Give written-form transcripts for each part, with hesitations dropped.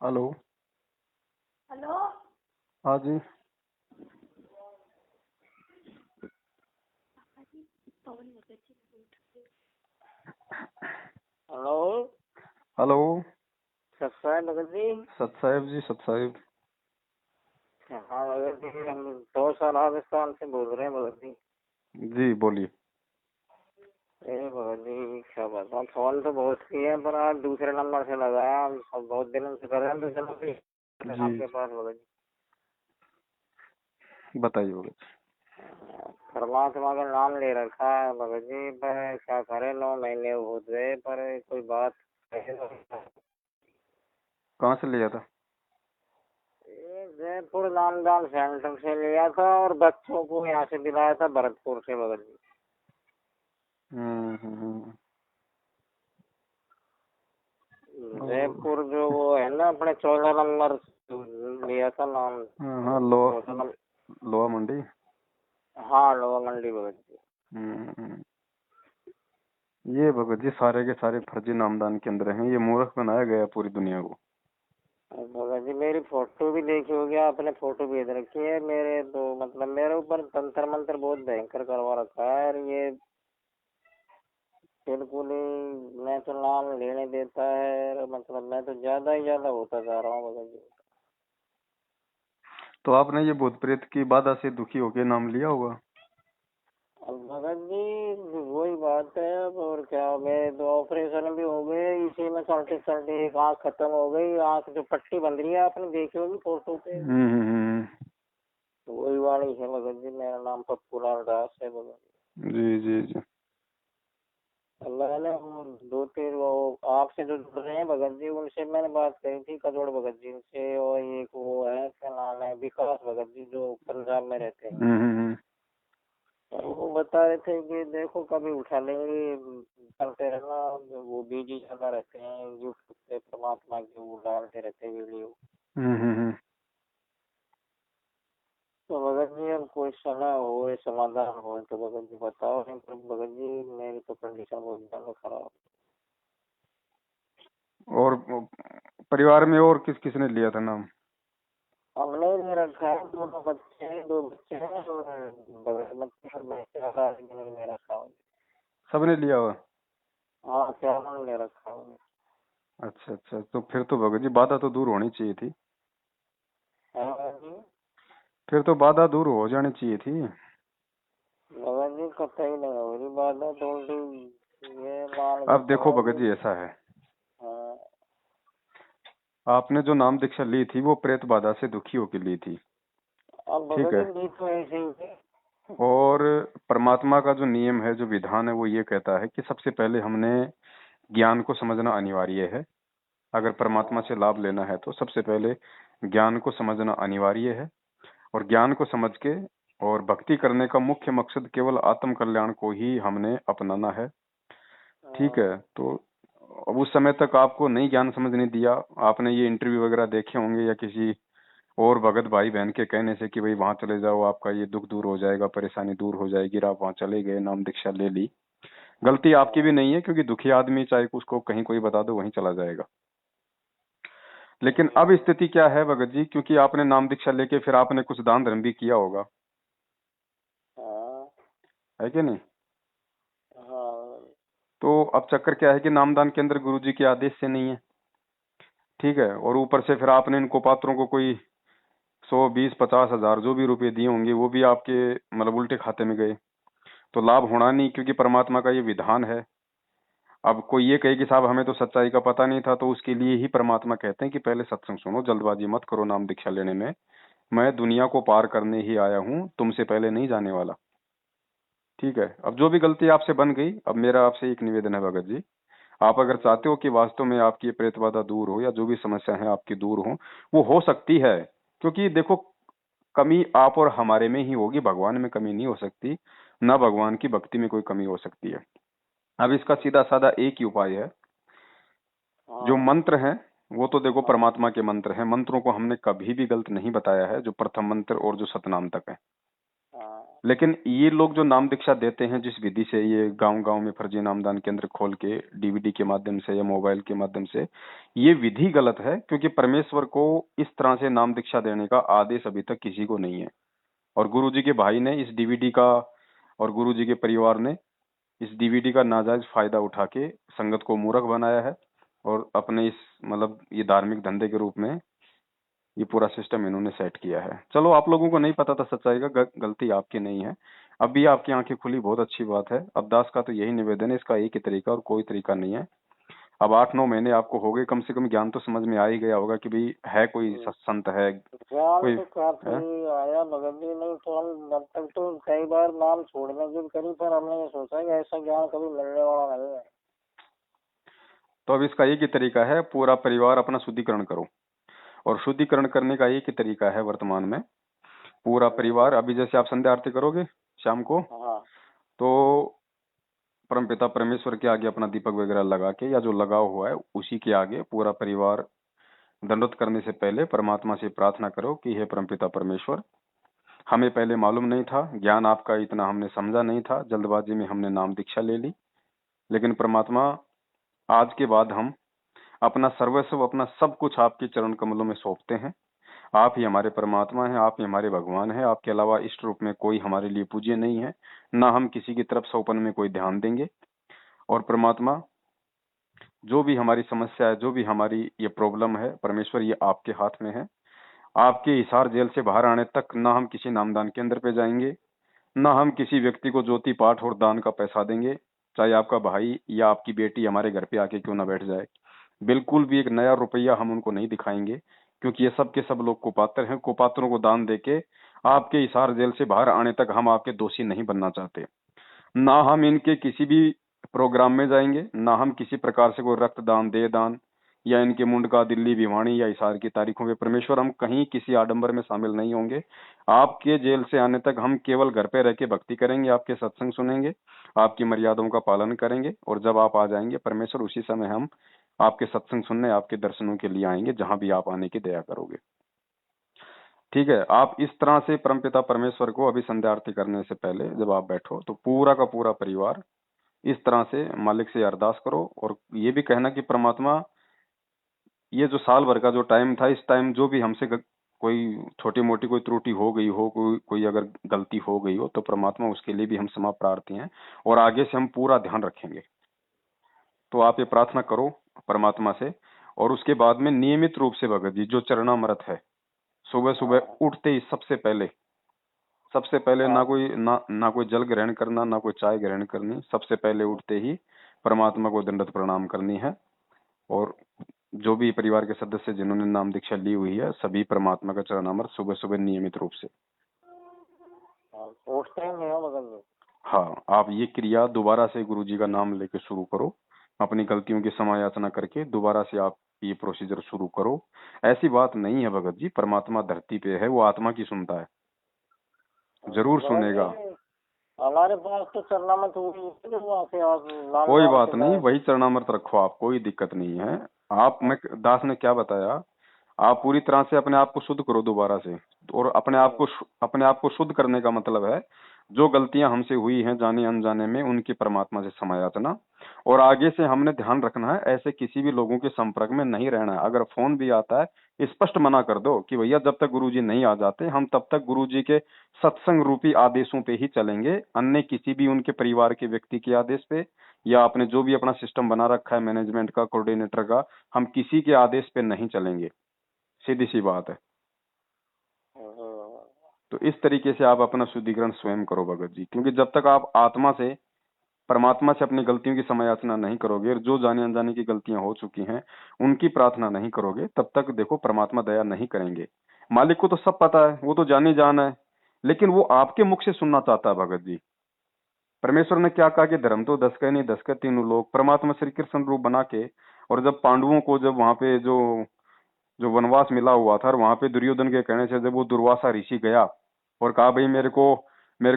Hello. Hello. हाँ जी। Hello. Hello. सत्साई Bhagat ji. सत साहिब जी, सत साहिब। हाँ भगत जी, हम 2 साल राजस्थान से बोल रहे हैं भगत जी। जी बोलिए। भगत जी क्या बताऊँ, फोन तो बहुत किए हैं पर आज दूसरे नंबर से लगाया। हम सब बहुत दिनों से कर रहे हैं, तो चलो भी जी आपके पास भगत बताइए भगत। जी। परमात्मा का नाम ले रखा है भगत जी, पर क्या करें, 9 महीने हो गए पर कोई बात कहाँ से लिया था? ये जयपुर नामदान सेंटर से लिया था और बच्चों को यहाँ से दिलाया था भरतपुर से भगत जी। हम्म। और जयपुर जो वो है ना, अपने 14 नंबर लिया था नाम। हाँ, चौदह लोहा नंबर। लोहा मंडी। हाँ, लोहा मंडी भगत जी। हम्म। ये भगत जी सारे के सारे फर्जी नामदान केंद्र हैं। ये मूर्ख बनाया गया पूरी दुनिया को। भगत जी मेरी फोटो भी देखी होगी आपने, फोटो भेज रखी है मेरे, तो मतलब मेरे ऊपर तंत्र मंत्र बहुत भयंकर करवा रखा है। और ये बिल्कुल ही मैं तो नाम लेने देता है, मतलब मैं तो ज्यादा ही ज्यादा होता जा रहा हूँ भगत जी। तो आपने ये भूत प्रेत की बाधा से दुखी होके नाम लिया होगा। अब भगत जी वही बात है। अब और क्या, मेरे 2 ऑपरेशन भी हो गए इसी में, चलते चलते एक आँख खत्म हो गई। आँख जो पट्टी बंध रही है आपने देखी होगी फोटो पे, हम्म। तो वही वाली है भगत जी। मेरा नाम पप्पू लाल दास है भगत जी जी जी। जी। मैंने वो 2-3 वो आपसे जो जुड़ रहे हैं भगत जी, उनसे मैंने बात करी थी, कजोड़ भगत जी से। और एक वो है, क्या नाम है, विकास भगत जी, जो पंजाब में रहते हैं। हम्म। तो वो बता रहे थे कि देखो कभी उठा लेंगे, करते रहना। वो बिजी ज्यादा रहते हैं, यूट्यूब पे परमात्मा के वो डालते रहते हैं वीडियो। हम्म। तो भगत जी अब कोई समय हो, समाधान हो तो भगत जी बताओ। नहीं तो भगत जी मेरी तो कंडीशन बहुत ज्यादा खराब। और परिवार में और किस किसने लिया था नाम? हमने ले रखा है, 2 बच्चे हैं, 2 बच्चे हैं और बगल बच्चे और बच्चे वाला ले रखा है। सबने लिया हुआ? हाँ, चारों ने ले रखा है। अच्छा अच्छा, तो फिर तो भगत जी बाधा तो दूर होनी चाहिए थी। हाँ भगत जी। फिर तो बाधा दूर हो जानी चाहिए थी। भगत जी कतई नहीं हो रही बात, तो उल्टी ये मान के अब देखो चलो भगत कि जी ऐसा है, हाँ। आपने जो नाम दीक्षा ली थी वो प्रेत बाधा से दुखी होकर ली थी। अब ठीक भगत है। जी ली तो ऐसे ही है। और परमात्मा का जो नियम है, जो विधान है, वो ये कहता है कि सबसे पहले हमने ज्ञान को समझना अनिवार्य है। अगर परमात्मा से लाभ लेना है तो सबसे पहले ज्ञान को समझना अनिवार्य है। और ज्ञान को समझ के और भक्ति करने का मुख्य मकसद केवल आत्म कल्याण को ही हमने अपनाना है। ठीक है। तो अब उस समय तक आपको नहीं ज्ञान समझ नहीं दिया। आपने ये इंटरव्यू वगैरह देखे होंगे या किसी और भगत भाई बहन के कहने से कि भाई वहां चले जाओ, आपका ये दुख दूर हो जाएगा, परेशानी दूर हो जाएगी, आप वहां चले गए, नाम दीक्षा ले ली। गलती आपकी भी नहीं है, क्योंकि दुखी आदमी चाहे उसको कहीं कोई बता दो वहीं चला जाएगा। लेकिन अब स्थिति क्या है भगत जी, क्योंकि आपने नाम दीक्षा लेके फिर आपने कुछ दान धर्म भी किया होगा, हाँ है कि नहीं? हाँ। तो अब चक्कर क्या है कि नामदान केंद्र गुरु जी के आदेश से नहीं है। ठीक है। और ऊपर से फिर आपने इनको पात्रों को कोई 100, 20, 50 हजार जो भी रुपए दिए होंगे वो भी आपके मतलब उल्टे खाते में गए। तो लाभ होना नहीं, क्योंकि परमात्मा का ये विधान है। अब कोई ये कहे कि साहब हमें तो सच्चाई का पता नहीं था, तो उसके लिए ही परमात्मा कहते हैं कि पहले सत्संग सुनो, जल्दबाजी मत करो नाम दीक्षा लेने में। मैं दुनिया को पार करने ही आया हूँ, तुमसे पहले नहीं जाने वाला। ठीक है। अब जो भी गलती आपसे बन गई, अब मेरा आपसे एक निवेदन है भगत जी, आप अगर चाहते हो कि वास्तव में आपकी ये प्रेत बाधा दूर हो या जो भी समस्या है आपकी दूर हो, वो हो सकती है। क्योंकि देखो, कमी आप और हमारे में ही होगी, भगवान में कमी नहीं हो सकती, ना भगवान की भक्ति में कोई कमी हो सकती है। अब इसका सीधा साधा एक ही उपाय है। जो हाँ मंत्र हैं वो तो देखो हाँ परमात्मा के मंत्र हैं, मंत्रों को हमने कभी भी गलत नहीं बताया है, जो प्रथम मंत्र और जो सतनाम तक है। हाँ। लेकिन ये लोग जो नाम दीक्षा देते हैं जिस विधि से, ये गांव गांव में फर्जी नामदान केंद्र खोल के डीवीडी के माध्यम से या मोबाइल के माध्यम से, ये विधि गलत है, क्योंकि परमेश्वर को इस तरह से नाम दीक्षा देने का आदेश अभी तक किसी को नहीं है। और गुरु जी के भाई ने इस डीवीडी का, और गुरु जी के परिवार ने इस डीवीडी का नाजायज फायदा उठा के संगत को मूर्ख बनाया है, और अपने इस मतलब ये धार्मिक धंधे के रूप में ये पूरा सिस्टम इन्होंने सेट किया है। चलो, आप लोगों को नहीं पता था सच्चाई का, गलती आपकी नहीं है। अब भी आपकी आंखें खुली, बहुत अच्छी बात है। अब दास का तो यही निवेदन है, इसका एक ही तरीका और कोई तरीका नहीं है। अब 8-9 महीने आपको हो गए, कम से कम ज्ञान तो समझ में आ ही गया होगा कि भाई है कोई संत है ज्ञान कोई तो काफी है। आया भगत जी, नहीं तो हम जब तक तो कई बार नाम छोड़ने की भी करी, पर हमने ये सोचा कि ऐसा ज्ञान कभी मिलने वाला नहीं है। तो अब इसका एक ही तरीका है, पूरा परिवार अपना शुद्धिकरण करो। और शुद्धिकरण करने का एक ही तरीका है वर्तमान में, पूरा परिवार अभी जैसे आप संध्या आरती करोगे शाम को, हाँ। तो परमपिता परमेश्वर के आगे अपना दीपक वगैरह लगा के, या जो लगा हुआ है उसी के आगे पूरा परिवार दंडवत करने से पहले परमात्मा से प्रार्थना करो कि हे परमपिता परमेश्वर, हमें पहले मालूम नहीं था, ज्ञान आपका इतना हमने समझा नहीं था, जल्दबाजी में हमने नाम दीक्षा ले ली। लेकिन परमात्मा, आज के बाद हम अपना सर्वस्व, अपना सब कुछ आपके चरण कमलों में सौंपते हैं। आप ही हमारे परमात्मा हैं, आप ही हमारे भगवान हैं, आपके अलावा इष्ट रूप में कोई हमारे लिए पूज्य नहीं है, ना हम किसी की तरफ सौपन में कोई ध्यान देंगे। और परमात्मा, जो भी हमारी समस्या है, जो भी हमारी ये प्रॉब्लम है परमेश्वर, ये आपके हाथ में है। आपके हिसार जेल से बाहर आने तक ना हम किसी नामदान केंद्र पे जाएंगे, ना हम किसी व्यक्ति को ज्योति पाठ और दान का पैसा देंगे, चाहे आपका भाई या आपकी बेटी हमारे घर पे आके क्यों ना बैठ जाए। बिल्कुल भी एक नया रुपया हम उनको नहीं दिखाएंगे, क्योंकि ये सब के सब लोग कुपात्र हैं। कुपात्रों को दान देके आपके हिसार जेल से बाहर आने तक हम आपके दोषी नहीं बनना चाहते। ना हम इनके किसी भी प्रोग्राम में जाएंगे, ना हम किसी प्रकार से कोई रक्तदान, दे दान, या इनके मुंडका, दिल्ली, भिवानी या इशार की तारीखों पे परमेश्वर हम कहीं किसी आडंबर में शामिल नहीं होंगे। आपके जेल से आने तक हम केवल घर पे रह के भक्ति करेंगे, आपके सत्संग सुनेंगे, आपकी मर्यादाओं का पालन करेंगे, और जब आप आ जाएंगे परमेश्वर, उसी समय हम आपके सत्संग सुनने, आपके दर्शनों के लिए आएंगे, जहां भी आप आने की दया करोगे। ठीक है, आप इस तरह से परमपिता परमेश्वर को अभी संध्या आरती करने से पहले जब आप बैठो, तो पूरा का पूरा परिवार इस तरह से मालिक से अरदास करो, और ये भी कहना कि परमात्मा, ये जो साल भर का जो टाइम था, इस टाइम जो भी हमसे कोई छोटी मोटी कोई त्रुटि हो गई हो, कोई अगर गलती हो गई हो, तो परमात्मा उसके लिए भी हम क्षमा प्रार्थी हैं, और आगे से हम पूरा ध्यान रखेंगे। तो आप ये प्रार्थना करो परमात्मा से। और उसके बाद में नियमित रूप से भगत जी, जो चरणामृत है, सुबह हाँ। सुबह उठते ही सबसे पहले ना हाँ। कोई ना कोई जल ग्रहण करना, ना कोई चाय ग्रहण करनी, सबसे पहले उठते ही परमात्मा को दंडवत प्रणाम करनी है। और जो भी परिवार के सदस्य जिन्होंने नाम दीक्षा ली हुई है, सभी परमात्मा का चरणामृत सुबह सुबह नियमित रूप से। हाँ, उठते ही नहीं हो बगल में। हाँ, आप ये क्रिया दोबारा से गुरु जी का नाम लेके शुरू करो, अपनी गलतियों की क्षमा याचना करके दोबारा से आप ये प्रोसीजर शुरू करो। ऐसी बात नहीं है भगत जी, परमात्मा धरती पे है, वो आत्मा की सुनता है, जरूर भगत सुनेगा। जी, हमारे पास तो चलना मत हुई जो वहाँ से आप नाम कोई दान बात के नहीं, लाए। वही चरणामृत रखो आप, कोई दिक्कत नहीं है। आप, मैं दास ने क्या बताया, आप पूरी तरह से अपने आप को शुद्ध करो दोबारा से। और अपने आप को शुद्ध करने का मतलब है, जो गलतियां हमसे हुई हैं जाने अनजाने में, उनकी परमात्मा से क्षमा याचना। और आगे से हमने ध्यान रखना है, ऐसे किसी भी लोगों के संपर्क में नहीं रहना है। अगर फोन भी आता है, स्पष्ट मना कर दो कि भैया जब तक गुरुजी नहीं आ जाते, हम तब तक गुरुजी के सत्संग रूपी आदेशों पे ही चलेंगे, अन्य किसी भी उनके परिवार के व्यक्ति के आदेश पे, या आपने जो भी अपना सिस्टम बना रखा है मैनेजमेंट का, कोऑर्डिनेटर का, हम किसी के आदेश पे नहीं चलेंगे। सीधी सी बात है। तो इस तरीके से आप अपना शुद्धिकरण स्वयं करो भगत जी, क्योंकि जब तक आप आत्मा से, परमात्मा से अपनी गलतियों की क्षमा याचना नहीं करोगे, और जो जाने अनजाने की गलतियां हो चुकी हैं उनकी प्रार्थना नहीं करोगे, तब तक देखो परमात्मा दया नहीं करेंगे। मालिक को तो सब पता है, वो तो जाने जान है, लेकिन वो आपके मुख से सुनना चाहता है भगत जी। परमेश्वर ने क्या कहा कि धर्म तो 10 का नहीं, 10 का तीनों लोग, परमात्मा श्री कृष्ण रूप बना के। और जब पांडवों को, जब वहां पे जो जो वनवास मिला हुआ था, और वहां पे दुर्योधन के कहने से जब वो दुर्वासा ऋषि गया और कहा भाई मेरे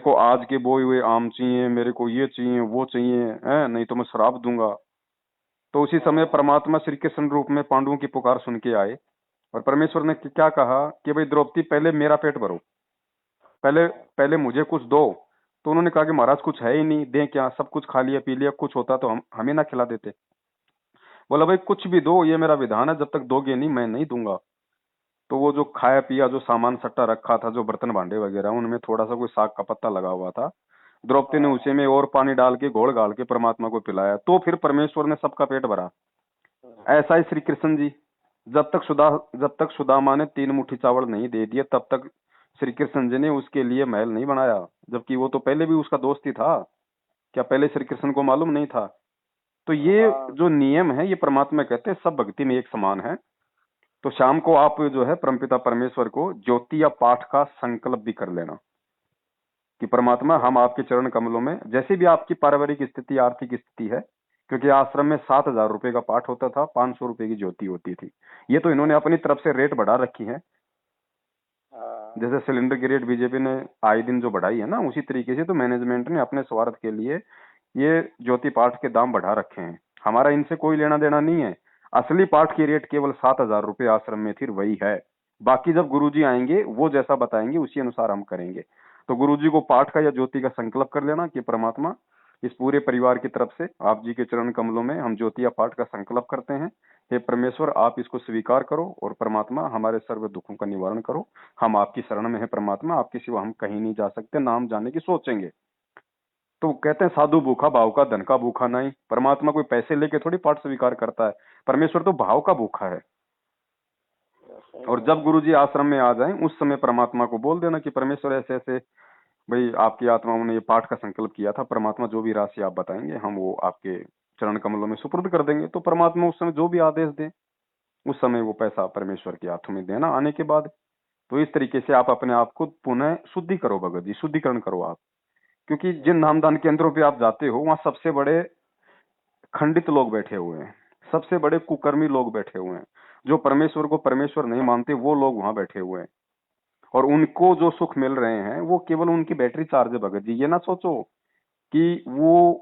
को आज के बोए हुए आम चाहिए, मेरे को ये चाहिए, वो चाहिए, है नहीं तो मैं श्राप दूंगा। तो उसी समय परमात्मा श्री कृष्ण रूप में पांडवों की पुकार सुन के आए, और परमेश्वर ने क्या कहा कि भाई द्रौपदी, पहले मेरा पेट भरो, पहले पहले मुझे कुछ दो। तो उन्होंने कहा कि महाराज कुछ है ही नहीं, दें क्या, सब कुछ खा लिया पी लिया, कुछ होता तो हम हमें ना खिला देते। बोला भाई कुछ भी दो, ये मेरा विधान है, जब तक दोगे नहीं मैं नहीं दूंगा। तो वो जो खाया पिया जो सामान सट्टा रखा था, जो बर्तन भांडे वगैरह, उनमें थोड़ा सा कोई साग का पत्ता लगा हुआ था। द्रौपदी ने हाँ। उसी में और पानी डाल के घोल घाल के परमात्मा को पिलाया, तो फिर परमेश्वर ने सबका पेट भरा। ऐसा ही श्री कृष्ण जी, जब तक सुदामा ने 3 मुट्ठी चावल नहीं दे दिए, तब तक श्री कृष्ण जी ने उसके लिए महल नहीं बनाया। जबकि वो तो पहले भी उसका दोस्त ही था। क्या पहले श्री कृष्ण को मालूम नहीं था? तो ये हाँ। जो नियम है, ये परमात्मा कहते हैं सब भक्ति में एक समान है। तो शाम को आप जो है परमपिता परमेश्वर को ज्योति या पाठ का संकल्प भी कर लेना कि परमात्मा हम आपके चरण कमलों में, जैसे भी आपकी पारिवारिक स्थिति आर्थिक स्थिति है, क्योंकि आश्रम में 7,000 रुपए का पाठ होता था, 500 रुपए की ज्योति होती थी। ये तो इन्होंने अपनी तरफ से रेट बढ़ा रखी है। हाँ। जैसे सिलेंडर की रेट बीजेपी ने आए दिन जो बढ़ाई है ना, उसी तरीके से तो मैनेजमेंट ने अपने स्वार्थ के लिए ये ज्योति पाठ के दाम बढ़ा रखे हैं। हमारा इनसे कोई लेना देना नहीं है। असली पाठ की रेट केवल 7,000 रुपए आश्रम में थी, वही है। बाकी जब गुरुजी आएंगे वो जैसा बताएंगे उसी अनुसार हम करेंगे। तो गुरुजी को पाठ का या ज्योति का संकल्प कर लेना कि परमात्मा इस पूरे परिवार की तरफ से आप जी के चरण कमलों में हम ज्योति या पाठ का संकल्प करते हैं। हे परमेश्वर आप इसको स्वीकार करो और परमात्मा हमारे सर्व दुखों का निवारण करो। हम आपकी शरण में है परमात्मा, आपके सिवा हम कहीं नहीं जा सकते, नाम जाने की सोचेंगे। तो कहते हैं साधु भूखा भाव का, धन का भूखा नहीं। परमात्मा कोई पैसे लेके थोड़ी पाठ स्वीकार करता है, परमेश्वर तो भाव का भूखा है। सही और जब बात है। गुरुजी आश्रम में आ जाएं उस समय परमात्मा को बोल देना कि परमेश्वर ऐसे ऐसे भाई आपकी आत्माओं ने ये पाठ का संकल्प किया था, परमात्मा जो भी राशि आप बताएंगे हम वो आपके चरण कमलों में सुपुर्द कर देंगे। तो परमात्मा उस समय जो भी आदेश दे, उस समय वो पैसा परमेश्वर के हाथों में देना आने के बाद। तो इस तरीके से आप अपने आप को पुनः शुद्धि करो भगत जी, शुद्धिकरण करो आप। क्योंकि जिन नामदान केंद्रों पे आप जाते हो वहां सबसे बड़े खंडित लोग बैठे हुए हैं, सबसे बड़े कुकर्मी लोग बैठे हुए हैं, जो परमेश्वर को परमेश्वर नहीं मानते वो लोग वहां बैठे हुए हैं। और उनको जो सुख मिल रहे हैं वो केवल उनकी बैटरी चार्ज है भगत जी। ये ना सोचो कि वो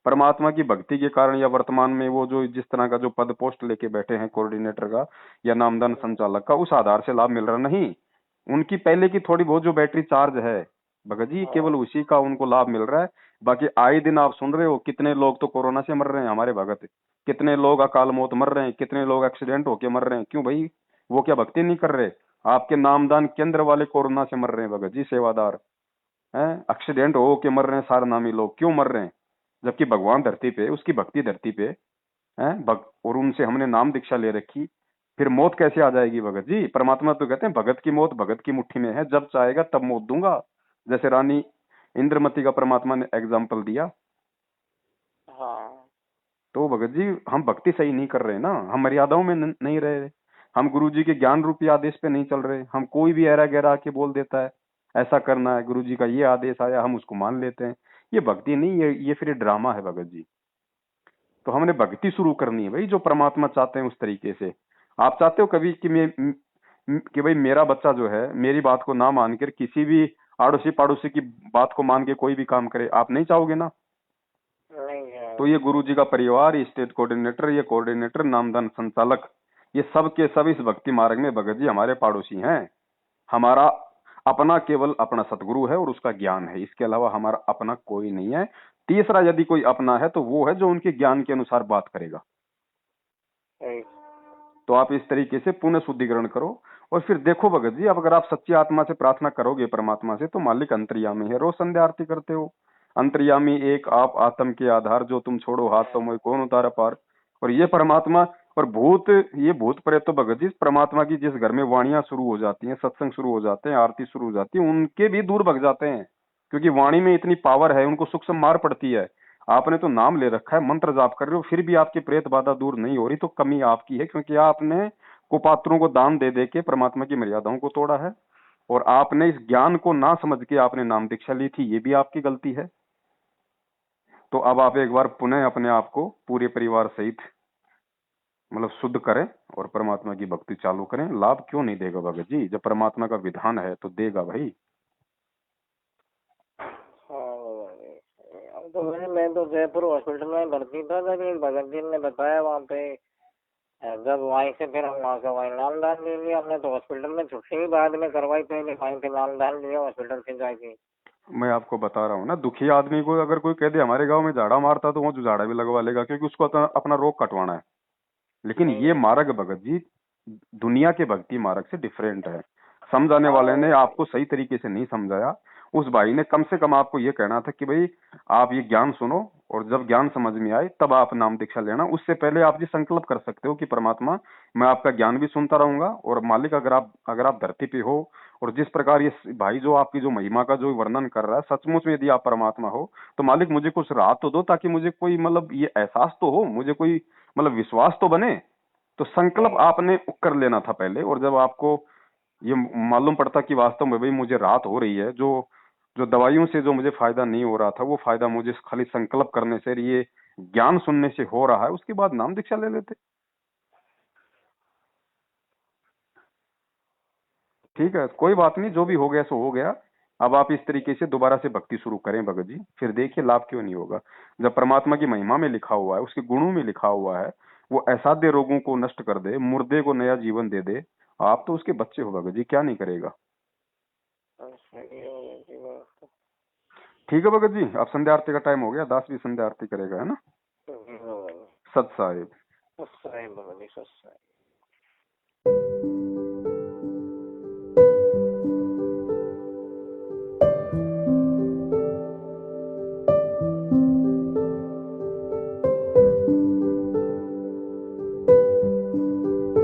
परमात्मा की भक्ति के कारण या वर्तमान में वो जो जिस तरह का जो पद पोस्ट लेके बैठे हैं कोऑर्डिनेटर का या नामदान संचालक का, उस आधार से लाभ मिल रहा नहीं। उनकी पहले की थोड़ी बहुत जो बैटरी चार्ज है भगत जी, केवल हाँ। उसी का उनको लाभ मिल रहा है। बाकी आए दिन आप सुन रहे हो कितने लोग तो कोरोना से मर रहे हैं हमारे भगत, कितने लोग अकाल मौत मर रहे हैं, कितने लोग एक्सीडेंट होके मर रहे हैं। क्यों भाई? वो क्या भक्ति नहीं कर रहे? आपके नामदान केंद्र वाले कोरोना से मर रहे हैं भगत जी, सेवादार हैं, एक्सीडेंट हो के मर रहे हैं सारे नामी लोग। क्यों मर रहे हैं? जबकि भगवान धरती पे, उसकी भक्ति धरती पे है और उनसे हमने नाम दीक्षा ले रखी। फिर मौत कैसे आ जाएगी भगत जी? परमात्मा तो कहते हैं भगत की मौत भगत की मुट्ठी में है, जब चाहेगा तब मौत दूंगा। जैसे रानी इंद्रमती का परमात्मा ने एग्जाम्पल दिया। हाँ। तो भगत जी हम भक्ति सही नहीं कर रहे ना, हम मर्यादाओं में नहीं रह रहे। हम गुरु जी के ज्ञान रूपी आदेश पे नहीं चल रहे। हम कोई भी ऐरा गहरा के बोल देता है ऐसा करना है, गुरु जी का ये आदेश आया हम उसको मान लेते हैं। ये भक्ति नहीं, ये फिर ड्रामा है भगत जी। तो हमने भक्ति शुरू करनी है भाई, जो परमात्मा चाहते हैं उस तरीके से। आप चाहते हो कभी कि कि भाई मेरा बच्चा जो है मेरी बात को ना मानकर किसी भी आड़ोसी पड़ोसी की बात को मान के कोई भी काम करे? आप नहीं चाहोगे ना। नहीं तो है। ये गुरु जी का परिवार, ये स्टेट कोऑर्डिनेटर, ये कोऑर्डिनेटर, नामदान संचालक, ये सब के सब इस भक्ति मार्ग में भगत जी हमारे पड़ोसी हैं। हमारा अपना केवल अपना सतगुरु है और उसका ज्ञान है, इसके अलावा हमारा अपना कोई नहीं है। तीसरा यदि कोई अपना है तो वो है जो उनके ज्ञान के अनुसार बात करेगा। सही। तो आप इस तरीके से पुनः शुद्धिकरण करो। और फिर देखो भगत जी, अब अगर आप सच्ची आत्मा से प्रार्थना करोगे परमात्मा से, तो मालिक अंतर्यामी है। रोज संध्या आरती करते हो, अंतर्यामी एक आप आत्म के आधार, जो तुम छोड़ो हाथ तो मैं कौन उतारा पार। और ये परमात्मा और भूत, ये भूत प्रेत तो भगत जी परमात्मा की जिस घर में वाणियां शुरू हो जाती हैं, सत्संग शुरू हो जाते हैं, आरती शुरू हो जाती है, उनके भी दूर भग जाते हैं। क्योंकि वाणी में इतनी पावर है, उनको सूक्ष्म मार पड़ती है। आपने तो नाम ले रखा है, मंत्र जाप कर रहे हो, फिर भी आपकी प्रेत बाधा दूर नहीं हो रही, तो कमी आपकी है। क्योंकि आपने कुपात्रों को दान दे दे के परमात्मा की मर्यादाओं को तोड़ा है। और आपने इस ज्ञान को ना समझ के आपने नाम दीक्षा ली थी, ये भी आपकी गलती है। तो अब आप एक बार पुनः अपने आप को पूरे परिवार सहित मतलब शुद्ध करें और परमात्मा की भक्ति चालू करें। लाभ क्यों नहीं देगा भगत जी? जब परमात्मा का विधान है तो देगा भाई। हाँ। अब तो मैं तो जयपुर हॉस्पिटल में भर्ती था, तभी भगत जी ने बताया वहाँ पे जब वहीं से फिर हम वहाँ का वहीं नामदान ले लिया हमने, तो हॉस्पिटल में छुट्टी भी बाद में करवाई, पहले वहीं पे नामदान लिया हॉस्पिटल से जाके। मैं आपको बता रहा हूँ ना, दुखी आदमी को अगर कोई कह दे हमारे गांव में झाड़ा मारता, तो वो जो झाड़ा भी लगवा लेगा, क्योंकि उसको अपना रोग कटवाना है। लेकिन नहीं ये नहीं मार्ग भगत जी दुनिया के भक्ति मार्ग से डिफरेंट है। समझाने हाँ वाले ने आपको सही तरीके से नहीं समझाया। उस भाई ने कम से कम आपको ये कहना था कि भाई आप ये ज्ञान सुनो, और जब ज्ञान समझ में आए तब आप नाम दीक्षा लेना। उससे पहले आप ये संकल्प कर सकते हो कि परमात्मा, मैं आपका ज्ञान भी सुनता रहूंगा, और मालिक अगर आप धरती पे हो, और जिस प्रकार ये भाई जो आपकी जो महिमा का जो वर्णन कर रहा है, सचमुच में यदि आप परमात्मा हो, तो मालिक मुझे कुछ राहत तो दो, ताकि मुझे कोई मतलब ये एहसास तो हो, मुझे कोई मतलब विश्वास तो बने। तो संकल्प नहीं आपने कर लेना था पहले, और जब आपको ये मालूम पड़ता कि वास्तव में भाई मुझे राहत हो रही है, जो जो दवाइयों से जो मुझे फायदा नहीं हो रहा था, वो फायदा मुझे खाली संकल्प करने से, ये ज्ञान सुनने से हो रहा है, उसके बाद नाम दीक्षा ले लेते। ठीक है, कोई बात नहीं, जो भी हो गया सो हो गया। अब आप इस तरीके से दोबारा से भक्ति शुरू करें भगत जी, फिर देखिए लाभ क्यों नहीं होगा। जब परमात्मा की महिमा में लिखा हुआ है, उसके गुणों में लिखा हुआ है, वो असाध्य रोगों को नष्ट कर दे, मुर्दे को नया जीवन दे दे, आप तो उसके बच्चे हो भगत जी, क्या नहीं करेगा। सही है जी बात। ठीक है भगत जी, अब संध्या आरती का टाइम हो गया, दास भी संध्या आरती करेगा, है ना। जी बाबा जी, सत साहिब। सत्साई बाबा जी, सत्साई।